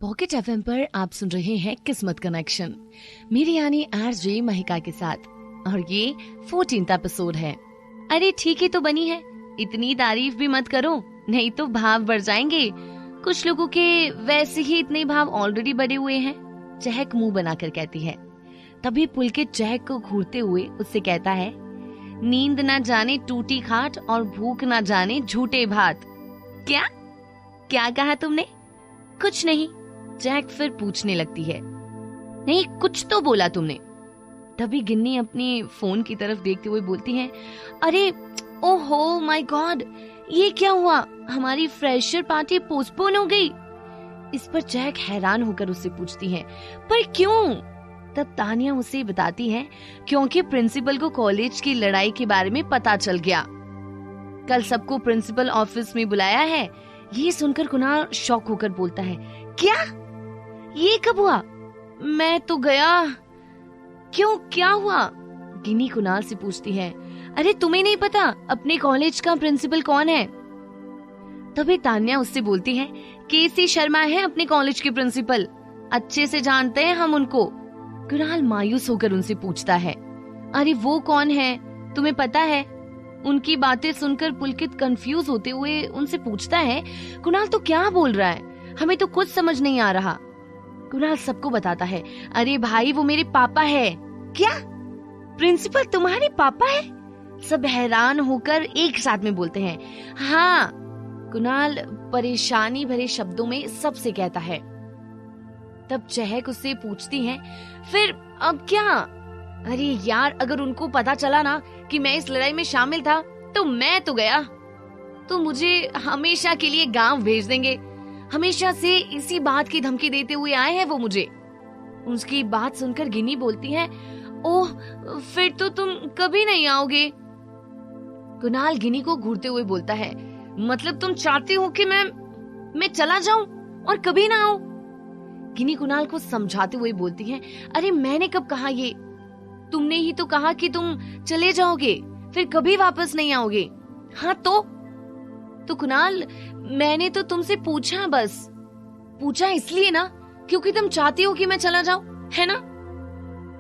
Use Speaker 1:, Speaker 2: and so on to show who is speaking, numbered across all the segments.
Speaker 1: Pocket FM पर आप सुन रहे हैं किस्मत कनेक्शन, मेरी यानी आरजे महिका के साथ, और ये 14th एपिसोड है। अरे ठीक ही तो बनी है, इतनी तारीफ भी मत करो, नहीं तो भाव बढ़ जाएंगे। कुछ लोगों के वैसे ही इतने भाव ऑलरेडी बढ़े हुए हैं, चहक मुंह बनाकर कहती है। तभी पुलकित चहक को घूरते हुए उससे कहता है, नींद ना जाने टूटी खाट और भूख ना जाने झूठे भात। क्या क्या कहा तुमने? कुछ नहीं, चहक फिर पूछने लगती है। नहीं, कुछ तो बोला तुमने। तभी गिन्नी अपनी फोन की तरफ देखते हुए बोलती है, अरे ओहो माय गॉड, ये क्या हुआ? हमारी फ्रेशर पार्टी पोस्टपोन हो गई। इस पर चहक हैरान होकर उससे पूछती है, पर क्यों? तब तानिया उसे बताती है, क्योंकि प्रिंसिपल को कॉलेज की लड़ाई के बारे में पता चल गया। कल सबको प्रिंसिपल ऑफिस में बुलाया है। ये सुनकर कुणाल शॉक होकर बोलता है, क्या? ये कब हुआ? मैं तो गया। क्यों, क्या हुआ? गिन्नी कुणाल से पूछती है। अरे तुम्हें नहीं पता अपने कॉलेज का प्रिंसिपल कौन है? तभी तान्या उससे बोलती है, केसी शर्मा है अपने कॉलेज के प्रिंसिपल, अच्छे से जानते हैं हम उनको। कुणाल मायूस होकर उनसे पूछता है, अरे वो कौन है, तुम्हें पता है? उनकी बातें सुनकर पुलकित कंफ्यूज होते हुए उनसे पूछता है, कुणाल तो क्या बोल रहा है, हमें तो कुछ समझ नहीं आ रहा। कुणाल सबको बताता है, अरे भाई वो मेरे पापा है। क्या? प्रिंसिपल तुम्हारे पापा है? सब हैरान होकर एक साथ में बोलते हैं, हाँ। कुणाल परेशानी भरे शब्दों में सबसे कहता है। तब चहक उससे पूछती है, फिर अब क्या? अरे यार, अगर उनको पता चला ना कि मैं इस लड़ाई में शामिल था तो मैं तो गया, तो मुझे हमेशा के लिए गांव भेज देंगे। हमेशा से इसी बात की धमकी देते हुए आए हैं वो मुझे। उसकी बात सुनकर गिन्नी बोलती है, ओह फिर तो तुम कभी नहीं आओगे। कुणाल गिन्नी को घूरते हुए बोलता है, मतलब तुम चाहते हो कि मैं चला जाऊं और कभी ना आऊं? गिन्नी कुणाल को समझाते हुए बोलती है, अरे मैंने कब कहा ये? तुमने ही तो कहा कि तुम चले जाओगे, फिर कभी वापस नहीं आओगे। हाँ तो कुणाल, मैंने तो तुमसे पूछा, बस पूछा इसलिए ना क्योंकि तुम चाहती हो कि मैं चला जाऊं, है ना?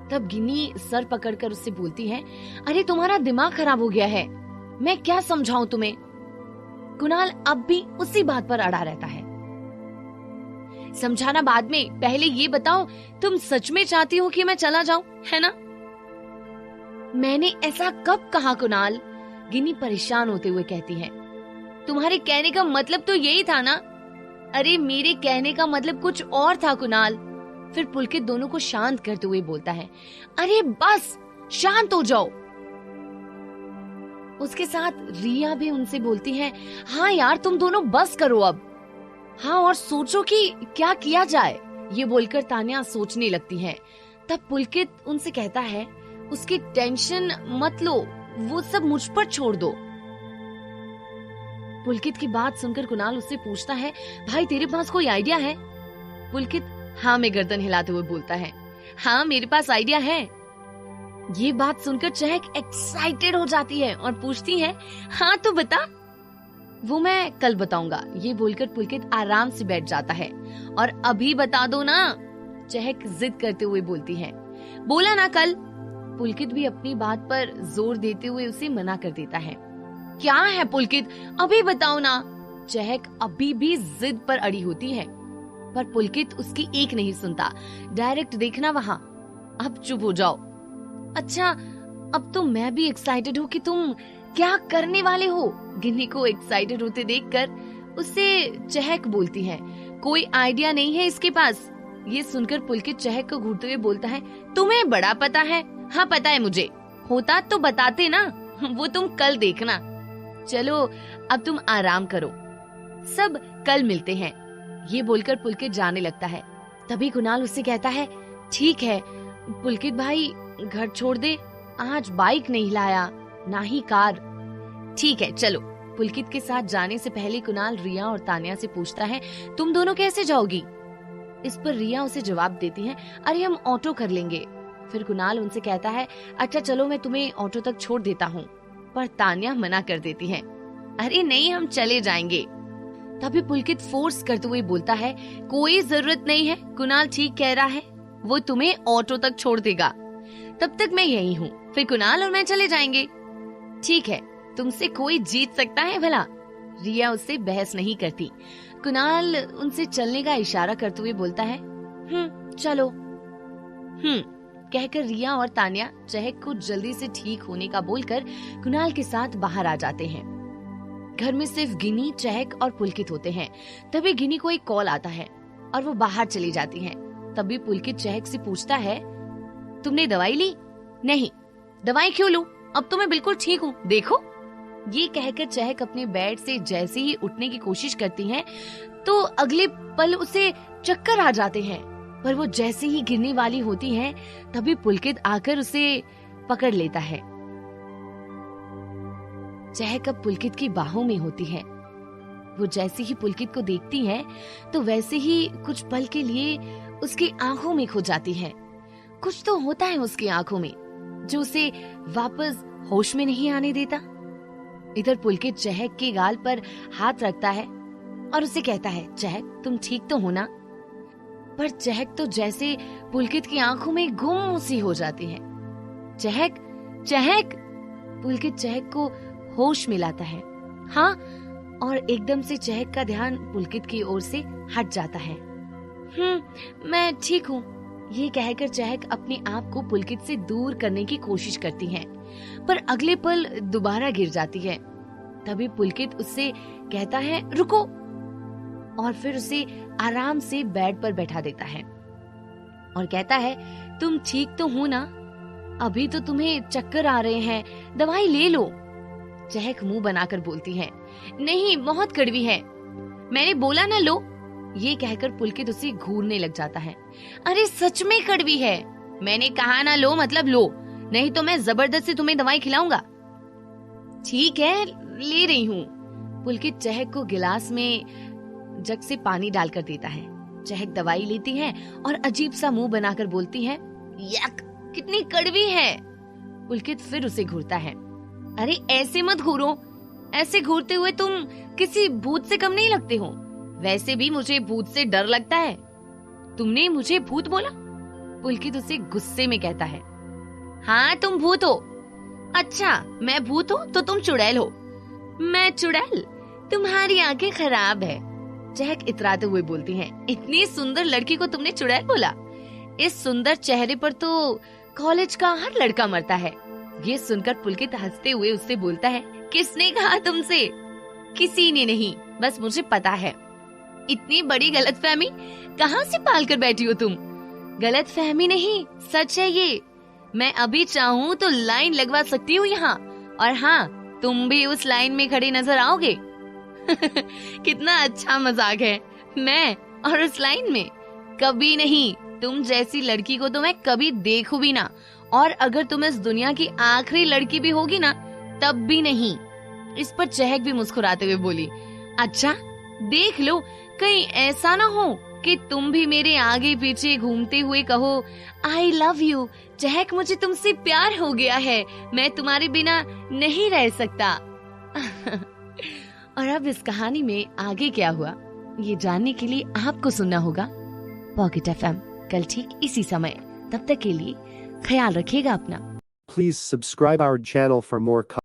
Speaker 1: तब गिन्नी सर पकड़कर उससे बोलती है, अरे तुम्हारा दिमाग खराब हो गया है, मैं क्या समझाऊं तुम्हें? कुणाल अब भी उसी बात पर अड़ा रहता है। समझाना बाद में, पहले ये बताओ तुम सच में चाहती हो कि मैं चला जाऊं, है ना? मैंने ऐसा कब कहा कुणाल? गिन्नी परेशान होते हुए कहती है, तुम्हारे कहने का मतलब तो यही था ना? अरे मेरे कहने का मतलब कुछ और था कुणाल। फिर पुलकित दोनों को शांत करते हुए बोलता है, अरे बस शांत हो जाओ। उसके साथ रिया भी उनसे बोलती है, हाँ यार तुम दोनों बस करो अब, हाँ और सोचो कि क्या किया जाए। ये बोलकर तान्या सोचने लगती है। तब पुलकित उनसे कहता है, उसकी टेंशन मत लो, वो सब मुझ पर छोड़ दो। पुलकित की बात सुनकर कुणाल उससे पूछता है, भाई तेरे पास कोई आइडिया है? पुलकित हाँ में गर्दन हिलाते हुए बोलता है, हाँ मेरे पास आइडिया है। ये बात सुनकर चहक एक्साइटेड हो जाती है और पूछती है, हाँ तो बता। वो मैं कल बताऊंगा। ये बोलकर पुलकित आराम से बैठ जाता है। और अभी बता दो ना, चहक जिद करते हुए बोलती है। बोला ना कल। पुलकित भी अपनी बात पर जोर देते हुए उसे मना कर देता है। क्या है पुलकित, अभी बताओ ना। चहक अभी भी जिद पर अड़ी होती है, पर पुलकित उसकी एक नहीं सुनता। डायरेक्ट देखना वहाँ। अब चुप हो जाओ। अच्छा, अब तो मैं भी एक्साइटेड हूँ कि तुम क्या करने वाले हो। गिन्नी को एक्साइटेड होते देखकर उससे चहक बोलती है, कोई आइडिया नहीं है इसके पास। ये सुनकर पुलकित चहक को घूरते हुए बोलता है, तुम्हें बड़ा पता है। हाँ पता है मुझे, होता तो बताते ना, वो तुम कल देखना। चलो अब तुम आराम करो, सब कल मिलते हैं। ये बोलकर पुलकित जाने लगता है। तभी कुणाल उससे कहता है, ठीक है पुलकित भाई, घर छोड़ दे, आज बाइक नहीं लाया ना ही कार। ठीक है चलो। पुलकित के साथ जाने से पहले कुणाल रिया और तान्या से पूछता है, तुम दोनों कैसे जाओगी? इस पर रिया उसे जवाब देती है, अरे हम ऑटो कर लेंगे। फिर कुणाल उनसे कहता है, अच्छा चलो मैं तुम्हें ऑटो तक छोड़ देता हूँ। पर तान्या मना कर देती है, अरे नहीं हम चले जाएंगे। तभी पुलकित फोर्स करते हुए बोलता है, कोई जरूरत नहीं है, कुणाल ठीक कह रहा है, वो तुम्हें ऑटो तक छोड़ देगा, तब तक मैं यही हूँ, फिर कुणाल और मैं चले जाएंगे। ठीक है, तुमसे कोई जीत सकता है भला? रिया उससे बहस नहीं करती। कुणाल उनसे चलने का इशारा करते हुए बोलता है, चलो। कहकर रिया और तान्या चहक को जल्दी से ठीक होने का बोलकर कुणाल के साथ बाहर आ जाते हैं। घर में सिर्फ गिनी, चहक और पुलकित होते हैं। तभी गिनी को एक कॉल आता है और वो बाहर चली जाती हैं। तभी पुलकित चहक से पूछता है, तुमने दवाई ली? नहीं। दवाई क्यों लूं? अब तो मैं बिल्कुल ठीक हूँ, देखो। ये कहकर चहक अपने बेड से जैसे ही उठने की कोशिश करती है तो अगले पल उसे चक्कर आ जाते हैं। पर वो जैसे ही गिरने वाली होती है तभी पुलकित आकर उसे पकड़ लेता है। चहक अब पुलकित की बाहों में होती है। वो जैसे ही पुलकित को देखती है तो वैसे ही कुछ पल के लिए उसकी आंखों में खो जाती है। कुछ तो होता है उसकी आंखों में जो उसे वापस होश में नहीं आने देता। इधर पुलकित चहक के गाल पर हाथ रखता है और उसे कहता है, चहक तुम ठीक तो हो ना? पर चहक तो जैसे पुलकित की आंखों में गुम सी हो जाती है। चहक, चहक! पुलकित चहक को होश में लाता है। हाँ, और एकदम से चहक का ध्यान पुलकित की ओर से हट जाता है। मैं ठीक हूँ। ये कहकर चहक अपने आप को पुलकित से दूर करने की कोशिश करती है, पर अगले पल दोबारा गिर जाती है। तभी पुलकित उससे कहता है, रुको, और फिर उसे आराम से बेड पर बैठा देता है और कहता है, तुम ठीक तो हो ना? अभी तो तुम्हें चक्कर आ रहे हैं, दवाई ले लो। चहक मुंह बनाकर बोलती है, नहीं, बहुत कड़वी है, मैंने बोला ना लो। ये कहकर पुलकित उसे घूरने लग जाता है। अरे सच में कड़वी है, मैंने कहा ना लो मतलब लो, नहीं तो मैं जबरदस्ती तुम्हें दवाई खिलाऊंगा। ठीक है, ले रही हूँ। पुलकित चहक को गिलास में जग से पानी डालकर देता है। चहक दवाई लेती है और अजीब सा मुंह बनाकर बोलती है, यक, कितनी कड़वी है। पुलकित फिर उसे घूरता है। अरे ऐसे मत घूरो, ऐसे घूरते हुए तुम किसी भूत से कम नहीं लगते हो। वैसे भी मुझे भूत से डर लगता है। तुमने मुझे भूत बोला? पुलकित उसे गुस्से में कहता है। हाँ, तुम भूत हो। अच्छा, मैं भूत हो तो तुम चुड़ैल हो। मैं चुड़ैल? तुम्हारी आंखें खराब है। चहक इतराते हुए बोलती है, इतनी सुंदर लड़की को तुमने चुड़ैल बोला? इस सुंदर चेहरे पर तो कॉलेज का हर लड़का मरता है। ये सुनकर पुलकित हंसते हुए उससे बोलता है, किसने कहा तुमसे? किसी ने नहीं, बस मुझे पता है। इतनी बड़ी गलतफहमी कहाँ से पाल कर बैठी हो तुम? गलतफहमी नहीं, सच है ये। मैं अभी चाहूँ तो लाइन लगवा सकती हूँ यहाँ, और हाँ, तुम भी उस लाइन में खड़े नजर आओगे। कितना अच्छा मजाक है। मैं और उस लाइन में? कभी नहीं। तुम जैसी लड़की को तो मैं कभी देखूं भी ना, और अगर तुम इस दुनिया की आखिरी लड़की भी होगी ना, तब भी नहीं। इस पर चहक भी मुस्कुराते हुए बोली, अच्छा देख लो, कहीं ऐसा ना हो कि तुम भी मेरे आगे पीछे घूमते हुए कहो, आई लव यू चहक, मुझे तुमसे प्यार हो गया है, मैं तुम्हारे बिना नहीं रह सकता। और अब इस कहानी में आगे क्या हुआ, ये जानने के लिए आपको सुनना होगा पॉकेट FM कल ठीक इसी समय। तब तक के लिए ख्याल रखिएगा अपना।
Speaker 2: Please subscribe our channel for more